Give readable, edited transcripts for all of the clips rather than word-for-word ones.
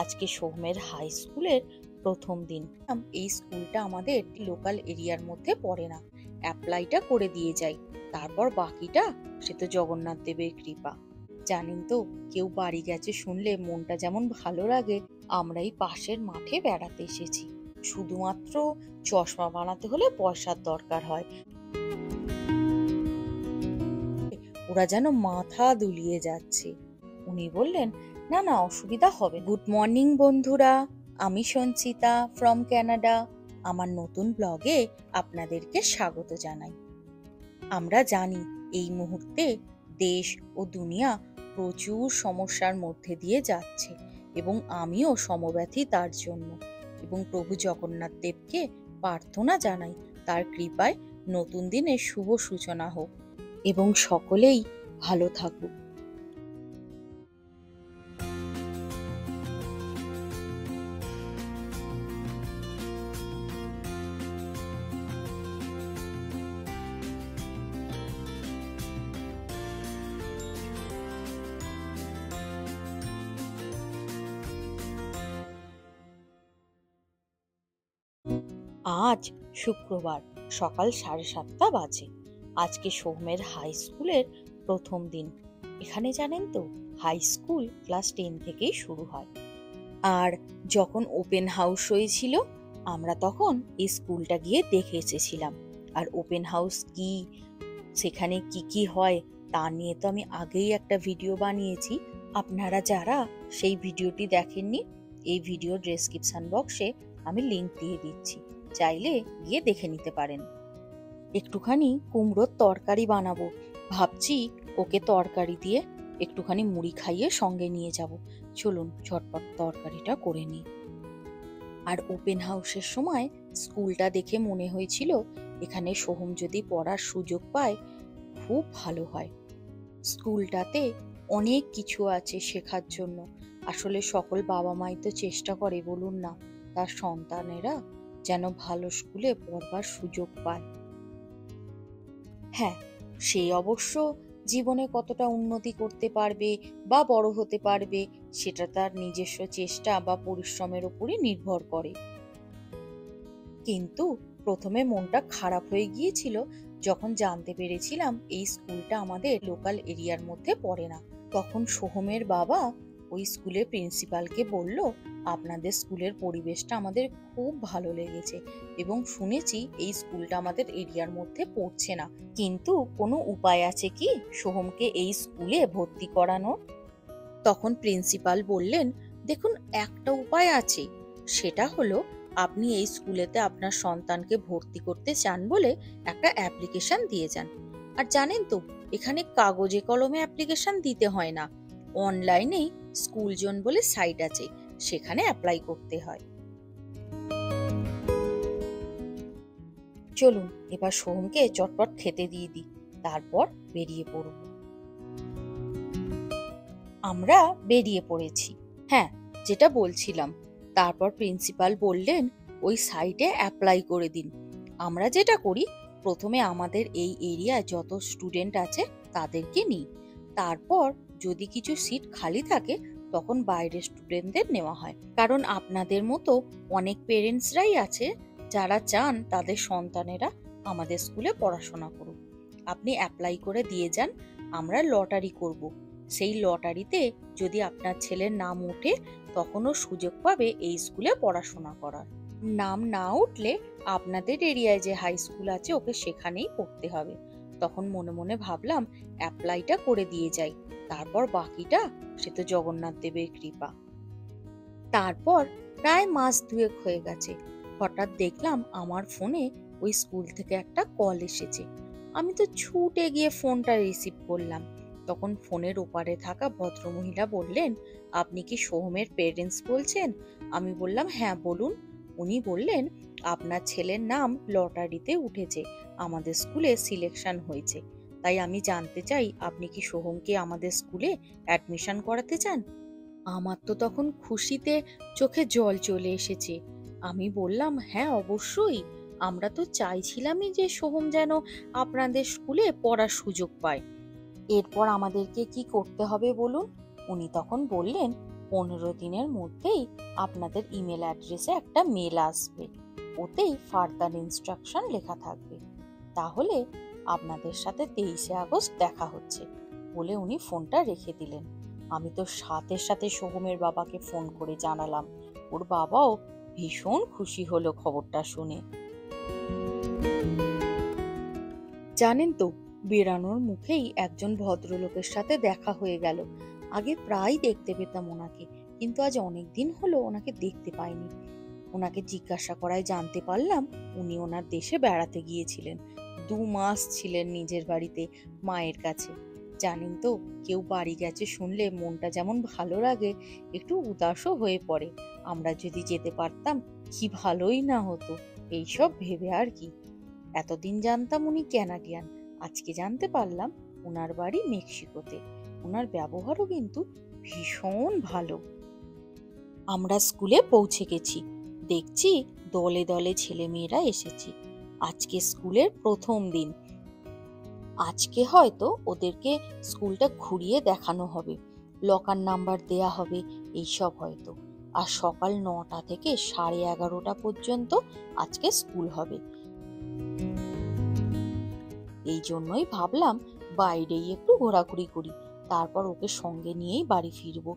আজকে সোহমের হাই স্কুলের প্রথম দিন। এই স্কুলটা আমাদের লোকাল এরিয়ার মধ্যে পড়ে না, অ্যাপ্লাইটা করে দিয়ে যাই, তারপর বাকিটা সে তো জগন্নাথ দেবের কৃপা। জানেন তো, কেউ বাড়ি গেছে শুনলে মনটা যেমন ভালো লাগে। আমরা এই পাশের মাঠে বেড়াতে এসেছি, শুধুমাত্র চশমা বানাতে হলে পয়সার দরকার হয়। ওরা যেন মাথা দুলিয়ে যাচ্ছে। উনি বললেন, না না, অসুবিধা হবে। গুড মর্নিং বন্ধুরা, আমি সঞ্চিতা ফ্রম ক্যানাডা। আমার নতুন ব্লগে আপনাদেরকে স্বাগত জানাই। আমরা জানি এই মুহূর্তে দেশ ও দুনিয়া প্রচুর সমস্যার মধ্যে দিয়ে যাচ্ছে, এবং আমিও সমব্যথী তার জন্য। এবং প্রভু জগন্নাথ দেবকে প্রার্থনা জানাই তার কৃপায় নতুন দিনের শুভ সূচনা হোক এবং সকলেই ভালো থাকুক। আজ শুক্রবার সকাল 7:30 বাজে। আজকে সোহমের হাই স্কুলের প্রথম দিন। এখানে জানেন তো, হাই স্কুল ক্লাস 10 থেকেই শুরু হয়। আর যখন ওপেন হাউস হয়েছিল, আমরা তখন এই স্কুলটা গিয়ে দেখে এসেছিলাম। আর ওপেন হাউস কি, সেখানে কি কি হয় তা নিয়ে তো আমি আগেই একটা ভিডিও বানিয়েছি। আপনারা যারা সেই ভিডিওটি দেখেননি, এই ভিডিও ডেসক্রিপশন বক্সে আমি লিংক দিয়ে দিচ্ছি, চাইলে গিয়ে দেখে নিতে পারেন। একটুখানি কুমড়োর তরকারি বানাবো ভাবছি, ওকে তরকারি দিয়ে একটুখানি মুড়ি খাইয়ে সঙ্গে নিয়ে যাব। চলুন ঝটপট তরকারিটা করে নিই। আর ওপেন হাউসের সময় স্কুলটা দেখে মনে হয়েছিল এখানে সোহম যদি পড়ার সুযোগ পায় খুব ভালো হয়। স্কুলটাতে অনেক কিছু আছে শেখার জন্য। আসলে সকল বাবা মাই তো চেষ্টা করে, বলুন না, তার সন্তানেরা যেন ভালো স্কুলে পড়বার সুযোগ পায়। হ্যাঁ, সে অবশ্য জীবনে কতটা উন্নতি করতে পারবে বা বড় হতে পারবে সেটা তার নিজস্ব চেষ্টা বা পরিশ্রমের উপরই নির্ভর করে। কিন্তু প্রথমে মনটা খারাপ হয়ে গিয়েছিল যখন জানতে পেরেছিলাম এই স্কুলটা আমাদের লোকাল এরিয়ার মধ্যে পড়ে না। তখন সোহমের বাবা ওই স্কুলের প্রিন্সিপালকে বলল, আপনাদের স্কুলের পরিবেশটা আমাদের খুব ভালো লেগেছে এবং শুনেছি এই স্কুলটা আমাদের এরিয়ার মধ্যে পড়ছে না, কিন্তু কোনো উপায় আছে কি সোহমকে এই স্কুলে ভর্তি করানোর? তখন প্রিন্সিপাল বললেন, দেখুন, একটা উপায় আছে। সেটা হলো আপনি এই স্কুলেতে আপনার সন্তানকে ভর্তি করতে চান বলে একটা অ্যাপ্লিকেশন দিয়ে যান। আর জানেন তো, এখানে কাগজে কলমে অ্যাপ্লিকেশন দিতে হয় না, অনলাইনেই স্কুল জোন বলে সাইট আছে, সেখানে অ্যাপ্লাই করতে হয়। চলুন এবার সোহমকে চটপট খেতে দিয়ে দিই, তারপর বেরিয়ে পড়ব। আমরা বেরিয়ে পড়েছি। হ্যাঁ, যেটা বলছিলাম, তারপর প্রিন্সিপাল বললেন ওই সাইটে অ্যাপ্লাই করে দিন। আমরা যেটা করি, প্রথমে আমাদের এই এরিয়ায় যত স্টুডেন্ট আছে তাদেরকে নিই, তারপর যদি কিছু সিট খালি থাকে তখন বাইরের স্টুডেন্টদের নেওয়া হয়। কারণ আপনাদের মতো অনেক পেরেন্টসরাই আছে যারা চান তাদের সন্তানেরা আমাদের স্কুলে পড়াশোনা করুক। আপনি অ্যাপ্লাই করে দিয়ে যান, আমরা লটারি করব। সেই লটারিতে যদি আপনার ছেলের নাম ওঠে তখনও সুযোগ পাবে এই স্কুলে পড়াশোনা করার। নাম না উঠলে আপনাদের এরিয়ায় যে হাই স্কুল আছে ওকে সেখানেই পড়তে হবে। তখন মনে মনে ভাবলাম অ্যাপ্লাইটা করে দিয়ে যাই, তারপর বাকিটা সে তো জগন্নাথ দেবের কৃপা। তারপর প্রায় মাস 2 হয়ে গেছে, হঠাৎ দেখলাম আমার ফোনে ওই স্কুল থেকে একটা কল এসেছে। আমি তো ছুটে গিয়ে ফোনটা রিসিভ করলাম। তখন ফোনের ওপারে থাকা ভদ্রমহিলা বললেন, আপনি কি সোহমের পেরেন্টস বলছেন? আমি বললাম, হ্যাঁ বলুন। উনি বললেন, আপনার ছেলের নাম লটারিতে উঠেছে, আমাদের স্কুলে সিলেকশন হয়েছে, তাই আমি জানতে চাই আপনি কি সোহমকে আমাদের স্কুলে অ্যাডমিশন করাতে চান? আমার তো তখন খুশিতে চোখে জল চলে এসেছে। আমি বললাম, হ্যাঁ অবশ্যই, আমরা তো চাইছিলামই যে সোহম যেন আপনাদের স্কুলে পড়ার সুযোগ পায়। এরপর আমাদেরকে কি করতে হবে বলুন? উনি তখন বললেন, 15 দিনের মধ্যেই আপনাদের ইমেল অ্যাড্রেসে একটা মেল আসবে, ওতেই ফার্দার ইনস্ট্রাকশন লেখা থাকবে। তাহলে আপনাদের সাথে 23 আগস্ট দেখা হচ্ছে বলে উনি ফোনটা রেখে দিলেন। আমি তো সাথে সাথে সোহমের বাবাকে ফোন করে জানালাম। ওর বাবাও ভীষণ খুশি হলো খবরটা শুনে। জানেন তো, বেরানোর মুখেই একজন ভদ্রলোকের সাথে দেখা হয়ে গেল। আগে প্রায় দেখতে পেতাম ওনাকে, কিন্তু আজ অনেক দিন হলো ওনাকে দেখতে পাইনি। ওনাকে জিজ্ঞাসা করায় জানতে পারলাম উনি ওনার দেশে বেড়াতে গিয়েছিলেন। 2 মাস ছিলেন নিজের বাড়িতে, মায়ের কাছে। জানেন তো, কেউ বাড়ি গেছে শুনলে মনটা যেমন ভালো লাগে, একটু উদাসও হয়ে পড়ে। আমরা যদি যেতে পারতাম কি ভালোই না হতো, এইসব ভেবে আর কি। এতদিন জানতাম উনি ক্যানাডিয়ান, আজকে জানতে পারলাম ওনার বাড়ি মেক্সিকোতে। ওনার ব্যবহারও কিন্তু ভীষণ ভালো। আমরা স্কুলে পৌঁছে গেছি, দেখছি দলে দলে ছেলেমেয়েরা এসেছে। আজকে স্কুলের প্রথম দিন। আজকে হয়তো ওদেরকে স্কুলটা ঘুরিয়ে দেখানো হবে, লকার নাম্বার দেয়া হবে, এইসব হয়তো। আর সকাল 9টা থেকে 11:30 পর্যন্ত আজকে স্কুল হবে। এই জন্যই ভাবলাম বাইরেই একটু ঘোরাঘুরি করি, তারপর ওকে সঙ্গে নিয়েই বাড়ি ফিরবো।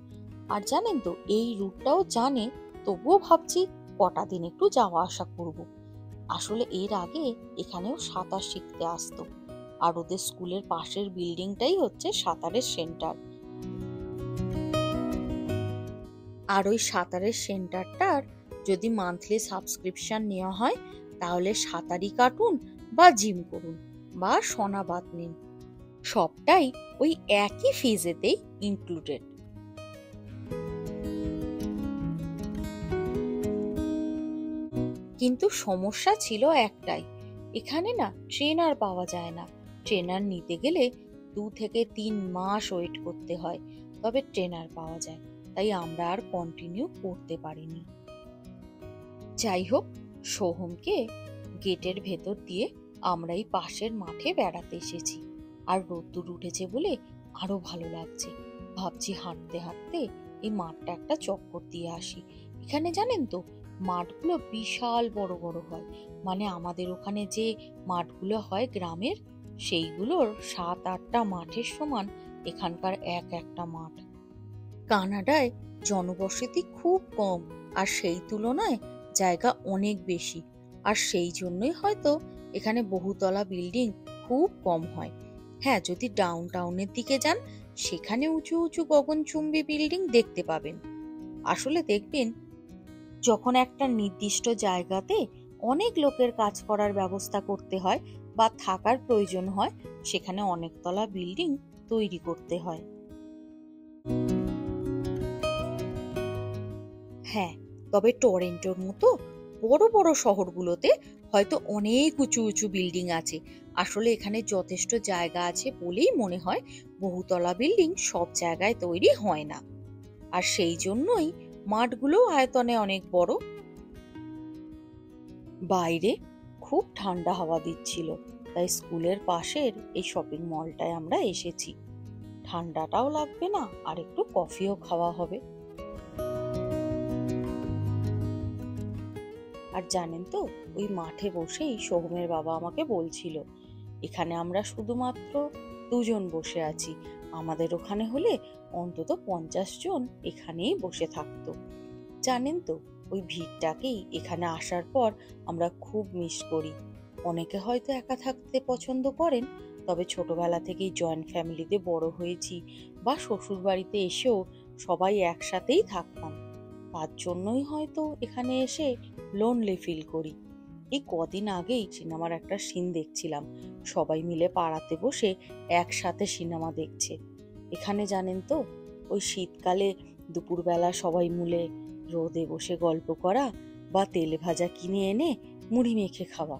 আর জানেন তো, এই রুটটাও জানে, তবুও ভাবছি কটা দিন একটু যাওয়া আসা করব। আসলে এর আগে এখানেও সাঁতার শিখতে আসতো, আর ওদের স্কুলের পাশের বিল্ডিংটাই হচ্ছে সাঁতারের সেন্টার। আর ওই সাঁতারের সেন্টারটার যদি মান্থলি সাবস্ক্রিপশন নেওয়া হয়, তাহলে সাঁতারই কাটুন বা জিম করুন বা সোনাবাদ নিন, সবটাই ওই একই ফিজেতেই ইনক্লুডেড। কিন্তু সমস্যা ছিল একটাই, এখানে না ট্রেনার পাওয়া যায় না। ট্রেনার নিতে গেলে 2 থেকে 3 মাস ওয়েট করতে হয়, তবে ট্রেনার পাওয়া যায়। তাই আমরা আর কন্টিনিউ করতে পারিনি। যাই হোক, সোহমকে গেটের ভেতর দিয়ে আমরা এই পাশের মাঠে বেড়াতে এসেছি। আর রোদ্দুর উঠেছে বলে আরো ভালো লাগছে। ভাবছি হাঁটতে হাঁটতে এই মাঠটা একটা চক্কর দিয়ে আসি। এখানে জানেন তো, মাঠগুলো বিশাল বড় বড় হয়। মানে আমাদের ওখানে যে মাঠগুলো হয় গ্রামের, সেইগুলোর 7-8টা মাঠের সমান এখানকার এক একটা মাঠ। কানাডায় জনবসতি খুব কম, আর সেই তুলনায় জায়গা অনেক বেশি। আর সেই জন্যই হয়তো এখানে বহুতলা বিল্ডিং খুব কম হয়। হ্যাঁ, যদি ডাউন টাউনের দিকে যান, সেখানে উঁচু উঁচু গগনচুম্বী বিল্ডিং দেখতে পাবেন। আসলে দেখবেন, যখন একটা নির্দিষ্ট জায়গাতে অনেক লোকের কাজ করার ব্যবস্থা করতে হয় বা থাকার প্রয়োজন হয়, সেখানে অনেকতলা বিল্ডিং তৈরি করতে হয়। হ্যাঁ, তবে টরন্টোর মতো বড় বড় শহরগুলোতে হয়তো অনেক উঁচু উঁচু বিল্ডিং আছে। আসলে এখানে যথেষ্ট জায়গা আছে বলেই মনে হয় বহুতলা বিল্ডিং সব জায়গায় তৈরি হয় না। আর সেই জন্যই মাঠগুলো আয়তনে অনেক বড়। বাইরে খুব ঠান্ডা হাওয়া দিচ্ছিল, তাই স্কুলের পাশের এই শপিং মলটায় আমরা এসেছি। ঠান্ডাটাও লাগবে না, আর একটু কফিও খাওয়া হবে। আর জানেন তো, ওই মাঠে বসেই সোহমের বাবা আমাকে বলছিল, এখানে আমরা শুধুমাত্র 2 জন বসে আছি, আমাদের ওখানে হলে অন্তত 50 জন এখানেই বসে থাকতো। জানেন তো, ওই ভিড়টাকেই এখানে আসার পর আমরা খুব মিস করি। অনেকে হয়তো একা থাকতে পছন্দ করেন, তবে ছোটবেলা থেকেই জয়েন্ট ফ্যামিলিতে বড় হয়েছি, বা শ্বশুর বাড়িতে এসেও সবাই একসাথেই থাকতাম। তার জন্যই হয়তো এখানে এসে লোনলি ফিল করি। এই কদিন আগেই সিনেমার একটা সিন দেখছিলাম, সবাই মিলে পাড়াতে বসে একসাথে সিনেমা দেখছে। এখানে জানেন তো, ওই শীতকালে দুপুরবেলা সবাই মিলে রোদে বসে গল্প করা, বা তেল ভাজা কিনে এনে মুড়ি মেখে খাওয়া,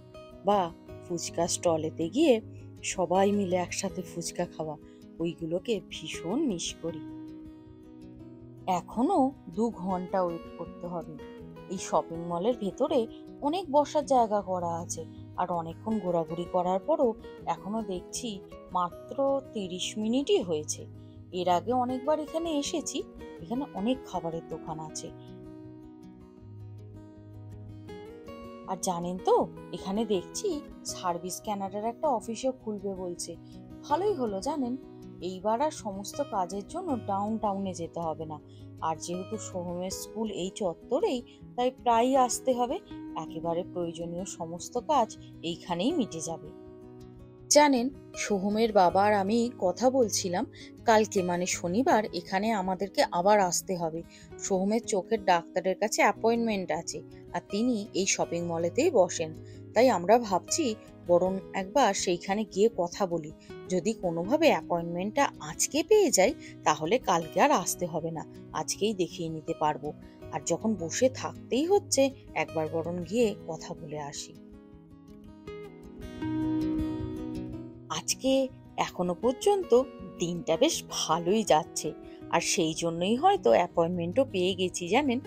বা ফুচকা স্টলেতে গিয়ে সবাই মিলে একসাথে ফুচকা খাওয়া, ওইগুলোকে ভীষণ মিস করি। এখনো 2 ঘন্টা ওয়েট করতে হবে। এই শপিং মলের ভেতরে অনেক বসার জায়গা করা আছে, আর অনেকক্ষণ ঘোরাঘুরি করার পরও এখনো দেখছি মাত্র 30 মিনিটই হয়েছে। এর আগে অনেকবার এখানে এসেছি, এখানে অনেক খাবারের দোকান আছে। আর জানেন তো, এখানে দেখছি সার্ভিস ক্যানাডার একটা অফিসও খুলবে বলছে। ভালোই হলো জানেন, এইবার আর সমস্ত কাজের জন্য ডাউন টাউনে যেতে হবে না। আর যেহেতু সোহমের স্কুল এই চত্বরেই, তাই প্রায়ই আসতে হবে। একেবারে প্রয়োজনীয় সমস্ত কাজ এইখানেই মিটে যাবে। জানেন, সোহমের বাবা আর আমি কথা বলছিলাম, কালকে মানে শনিবার এখানে আমাদেরকে আবার আসতে হবে। সোহমের চোখের ডাক্তারের কাছে অ্যাপয়েন্টমেন্ট আছে, আর তিনি এই শপিং মলেতেই বসেন। তাই আমরা ভাবছি বরং একবার সেইখানে গিয়ে কথা বলি। যদি কোনোভাবে অ্যাপয়েন্টমেন্টটা আজকে পেয়ে যাই, তাহলে কালকে আর আসতে হবে না, আজকেই দেখিয়ে নিতে পারবো। আর যখন বসে থাকতেই হচ্ছে, একবার বরং গিয়ে কথা বলে আসি। আজকে এখনো পর্যন্ত দিনটা বেশ ভালোই যাচ্ছে, আর সেই জন্যই হয়তো অ্যাপয়েন্টমেন্টও পেয়ে গেছি জানেন।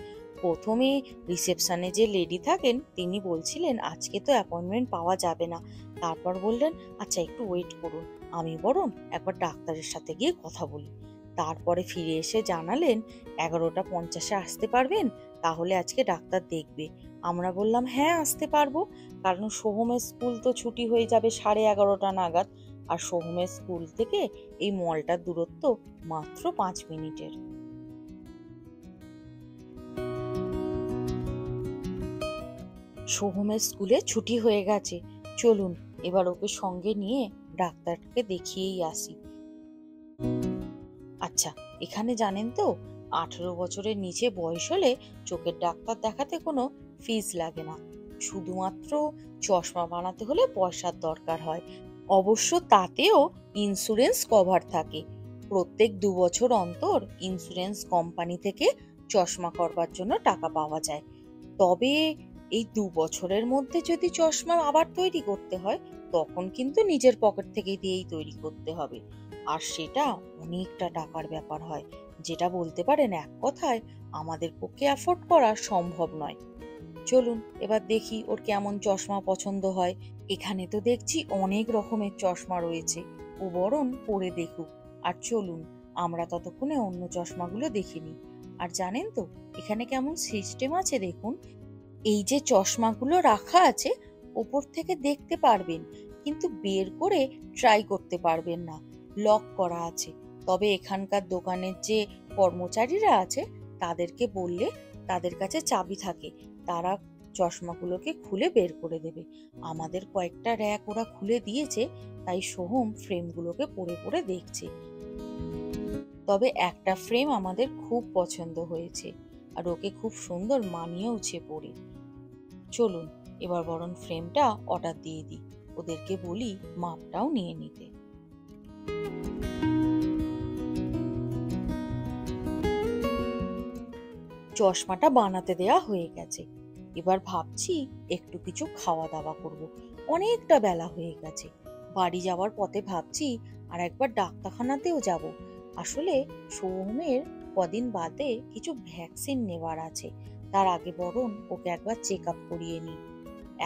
প্রথমে রিসেপশনে যে লেডি থাকেন তিনি বলছিলেন আজকে তো অ্যাপয়েন্টমেন্ট পাওয়া যাবে না। তারপর বললেন আচ্ছা একটু ওয়েট করুন, আমি বরং একবার ডাক্তারের সাথে গিয়ে কথা বলি। তারপরে ফিরে এসে জানালেন 11:50 আসতে পারবেন, তাহলে আজকে ডাক্তার দেখবে। আমরা বললাম হ্যাঁ আসতে পারবো, কারণ সোহমের স্কুল তো ছুটি হয়ে যাবে 11:30 নাগাদ। আর সোহমের স্কুল থেকে এই মলটার দূরত্ব মাত্র 5 মিনিটের। সোহমের স্কুলে ছুটি হয়ে গেছে, চলুন এবার ওকে সঙ্গে নিয়ে ডাক্তারকে দেখিয়েই আসি। আচ্ছা, এখানে জানেন তো, 18 বছরের নিচে বয়স হলে চোখের ডাক্তার দেখাতে কোনো ফিস লাগে না। শুধুমাত্র চশমা বানাতে হলে পয়সার দরকার হয়। অবশ্য তাতেও ইন্স্যুরেন্স কভার থাকে। প্রত্যেক 2 বছর অন্তর ইন্স্যুরেন্স কোম্পানি থেকে চশমা করবার জন্য টাকা পাওয়া যায়। তবে এই 2 বছরের মধ্যে যদি চশমা আবার তৈরি করতে হয়, তখন কিন্তু নিজের পকেট থেকে দিয়েই তৈরি করতে হবে। আর সেটা অনেকটা টাকার ব্যাপার হয়, যেটা বলতে পারেন এক কথায় আমাদের পক্ষে অ্যাফোর্ড করা সম্ভব নয়। চলুন এবার দেখি ওর কেমন চশমা পছন্দ হয়। এখানে তো দেখছি অনেক রকমের চশমা রয়েছে, ও বরং পরে দেখুক। আর চলুন আমরা ততক্ষণে অন্য চশমাগুলো দেখে নিই। আর জানেন তো, এখানে কেমন সিস্টেম আছে দেখুন। এই যে চশমাগুলো রাখা আছে, ওপর থেকে দেখতে পারবেন, কিন্তু বের করে ট্রাই করতে পারবেন না, লক করা আছে। তবে এখানকার দোকানের যে কর্মচারীরা আছে তাদেরকে বললে তাদের কাছে চাবি থাকে, তারা চশমাগুলোকে খুলে বের করে দেবে। আমাদের কয়েকটা র‍্যাক ওরা খুলে দিয়েছে, তাই সোহম ফ্রেমগুলোকে পরে পরে দেখছে। তবে একটা ফ্রেম আমাদের খুব পছন্দ হয়েছে, আর ওকে খুব সুন্দর মানিয়েওছে পরে। চলুন এবার বরং ফ্রেমটা অর্ডার দিয়ে দিই, ওদেরকে বলি মাপটাও নিয়ে নিতে। চশমাটা বানাতে দেয়া হয়ে গেছে, এবার ভাবছি একটু কিছু খাওয়া দাওয়া করব। অনেকটা বেলা হয়ে গেছে। বাড়ি যাওয়ার পথে ভাবছি আর একবার ডাক্তারখানাতেও যাব। আসলে সোহমের কদিন বাদে কিছু ভ্যাকসিন নেওয়ার আছে, তার আগে বরং ওকে একবার চেক আপ করিয়ে নিই।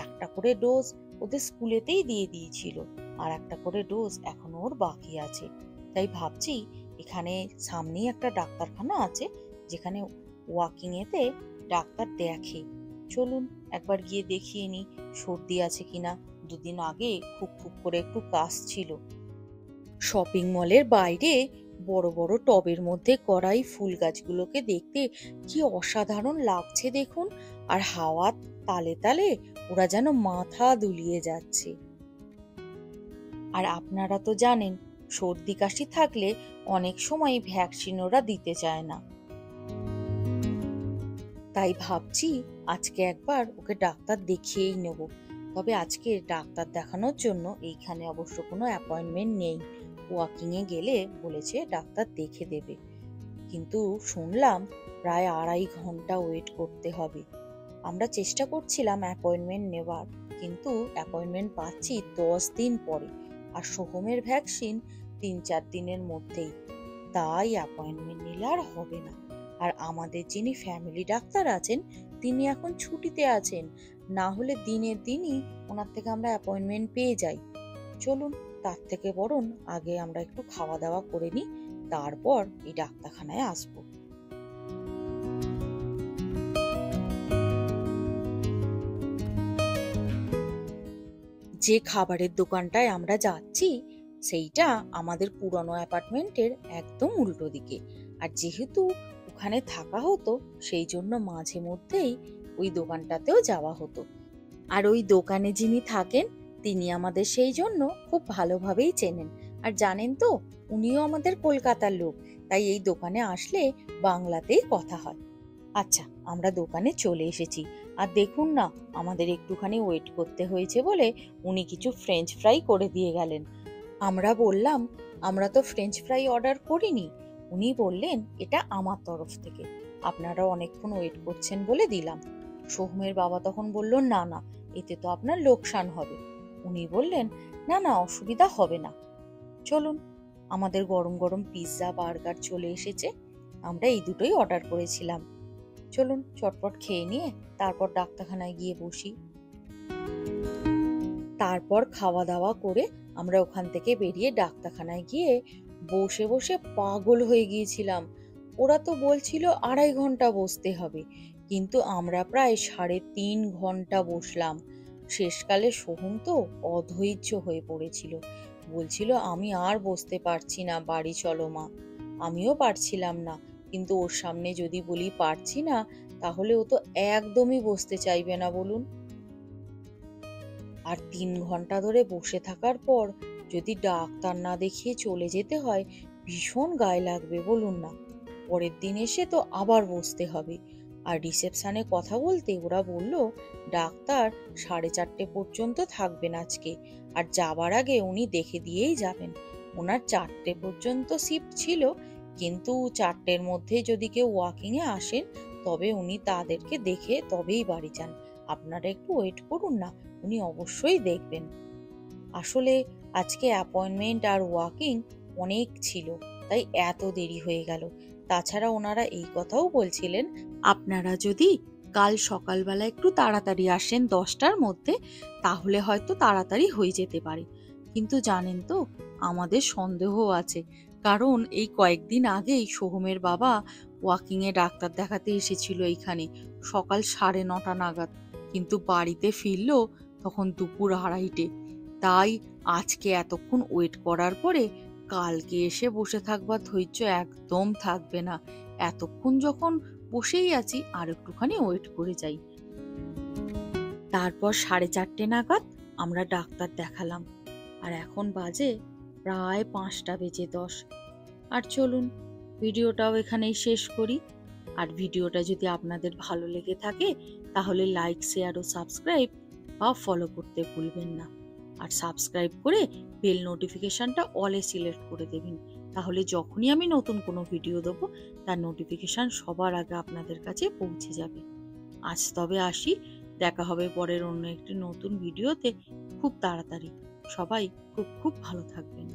একটা করে ডোজ ওদের স্কুলেতেই দিয়ে দিয়েছিল, আর একটা করে ডোজ এখনো ওর বাকি আছে। তাই ভাবছি এখানে সামনেই একটা ডাক্তারখানা আছে, যেখানে ওয়াকিং এতে ডাক্তার দেখে। চলুন একবার গিয়ে দেখিয়ে নিই সর্দি আছে কিনা। দুদিন আগে খুব খুব করে একটু কাশছিল। শপিং মলের বাইরে বড় বড় টবের মধ্যে করা এই ফুল গাছগুলোকে দেখতে কি অসাধারণ লাগছে দেখুন। আর হাওয়ার তালে তালে ওরা যেন মাথা দুলিয়ে যাচ্ছে। আর আপনারা তো জানেন, সর্দি কাশি থাকলে অনেক সময় ভ্যাকসিন ওরা দিতে চায় না। তাই ভাবছি আজকে একবার ওকে ডাক্তার দেখিয়েই নেব। তবে আজকে ডাক্তার দেখানোর জন্য এইখানে অবশ্য কোনো অ্যাপয়েন্টমেন্ট নেই। ওয়াকিং এ গেলে বলেছে ডাক্তার দেখে দেবে, কিন্তু শুনলাম প্রায় 2.5 ঘন্টা ওয়েট করতে হবে। আমরা চেষ্টা করছিলাম অ্যাপয়েন্টমেন্ট নেওয়ার, কিন্তু অ্যাপয়েন্টমেন্ট পাচ্ছি 10 দিন পরে, আর সোহমের ভ্যাকসিন 3-4 দিনের মধ্যেই। তাই অ্যাপয়েন্টমেন্ট নিলে আর হবে না। আর আমাদের যিনি ফ্যামিলি ডাক্তার আছেন তিনি এখন ছুটিতে আছেন, না হলে দিনের দিনই ওনার থেকে আমরা অ্যাপয়েন্টমেন্ট পেয়ে যাই। চলুন তার থেকে বরং আগে আমরা একটু খাওয়া দাওয়া করে নিই, তারপর এই ডাক্তারখানায় আসবো। যে খাবারের দোকানটায় আমরা যাচ্ছি সেইটা আমাদের পুরনো অ্যাপার্টমেন্টের একদম উল্টো দিকে। আর যেহেতু ওখানে থাকা হতো সেই জন্য মাঝে মধ্যেই ওই দোকানটাতেও যাওয়া হতো। আর ওই দোকানে যিনি থাকেন তিনি আমাদের সেই জন্য খুব ভালোভাবেই চেনেন। আর জানেন তো, উনিও আমাদের কলকাতার লোক, তাই এই দোকানে আসলে বাংলাতেই কথা হয়। আচ্ছা, আমরা দোকানে চলে এসেছি। আর দেখুন না, আমাদের একটুখানি ওয়েট করতে হয়েছে বলে উনি কিছু ফ্রেঞ্চ ফ্রাই করে দিয়ে গেলেন। আমরা বললাম, আমরা তো ফ্রেঞ্চ ফ্রাই অর্ডার করিনি। উনি বললেন, এটা আমার তরফ থেকে, আপনারা অনেকক্ষণ ওয়েট করছেন বলে দিলাম। সোহমের বাবা তখন বলল, না না, এতে তো আপনার লোকসান হবে। উনি বললেন, না না, অসুবিধা হবে না, চলুন। আমাদের গরম গরম পিৎজা বার্গার চলে এসেছে। আমরা এই দুটোই অর্ডার করেছিলাম। চলুন চটপট খেয়ে নিয়ে তারপর ডাক্তারখানায় গিয়ে বসি। তারপর খাওয়া দাওয়া করে আমরা ওখান থেকে বেরিয়ে ডাক্তারখানায় গিয়ে বসে বসে পাগল হয়ে গিয়েছিলাম। ওরা তো বলছিল 2.5 ঘন্টা বসতে হবে, কিন্তু আমরা প্রায় 3.5 ঘন্টা বসলাম। শেষকালে সোহম তো অধৈর্য হয়ে পড়েছিল, বলছিল, আমি আর বসতে পারছি না, বাড়ি চলো মা। আমিও পারছিলাম না, কিন্তু ওর সামনে যদি বলি পারছি না, তাহলে ও তো একদমই বসতে চাইবে না, বলুন। আর 3 ঘন্টা ধরে বসে থাকার পর যদি ডাক্তার না দেখিয়ে চলে যেতে হয়, ভীষণ গায়ে লাগবে, বলুন না। পরের দিন এসে তো আবার বসতে হবে। আর রিসেপশনে কথা বলতে ওরা বলল, ডাক্তার 4:30 পর্যন্ত থাকবেন আজকে, আর যাবার আগে উনি দেখে দিয়েই যাবেন। ওনার 4টে পর্যন্ত শিফট ছিল, কিন্তু 4টের মধ্যে যদি কেউ ওয়াকিং এ আসেন তবে উনি তাদেরকে দেখে তবেই বাড়ি যান। আপনারা একটু ওয়েট করুন না, উনি অবশ্যই দেখবেন। আসলে আজকে অ্যাপয়েন্টমেন্ট আর ওয়াকিং অনেক ছিল, তাই এত দেরি হয়ে গেল। তাছাড়া ওনারা এই কথাও বলছিলেন, আপনারা যদি কাল সকালবেলা একটু তাড়াতাড়ি আসেন 10টার মধ্যে, তাহলে হয়তো তাড়াতাড়ি হয়ে যেতে পারে। কিন্তু জানেন তো, আমাদের সন্দেহ আছে, কারণ এই কয়েকদিন আগেই সোহমের বাবা ওয়াকিং এ ডাক্তার দেখাতে এসেছিল এইখানে সকাল 9:30 নাগাদ, কিন্তু বাড়িতে ফিরলো তখন দুপুর 2:30। তাই আজকে এতক্ষণ ওয়েট করার পরে কালকে এসে বসে থাকবার ধৈর্য একদম থাকবে না। এতক্ষণ যখন বসেই আছি, আর একটুখানি ওয়েট করে যাই। তারপর 4:30 নাগাদ আমরা ডাক্তার দেখালাম, আর এখন বাজে প্রায় 5:10। আর চলুন, ভিডিওটাও এখানেই শেষ করি। আর ভিডিওটা যদি আপনাদের ভালো লেগে থাকে তাহলে লাইক, শেয়ার ও সাবস্ক্রাইব বা ফলো করতে ভুলবেন না। আর সাবস্ক্রাইব করে বেল নোটিফিকেশনটা অলে সিলেক্ট করে দেবেন, তাহলে যখনই আমি নতুন কোনো ভিডিও দেবো তার নোটিফিকেশন সবার আগে আপনাদের কাছে পৌঁছে যাবে। আজ তবে আসি, দেখা হবে পরের অন্য একটি নতুন ভিডিওতে খুব তাড়াতাড়ি। সবাই খুব খুব ভালো থাকবেন।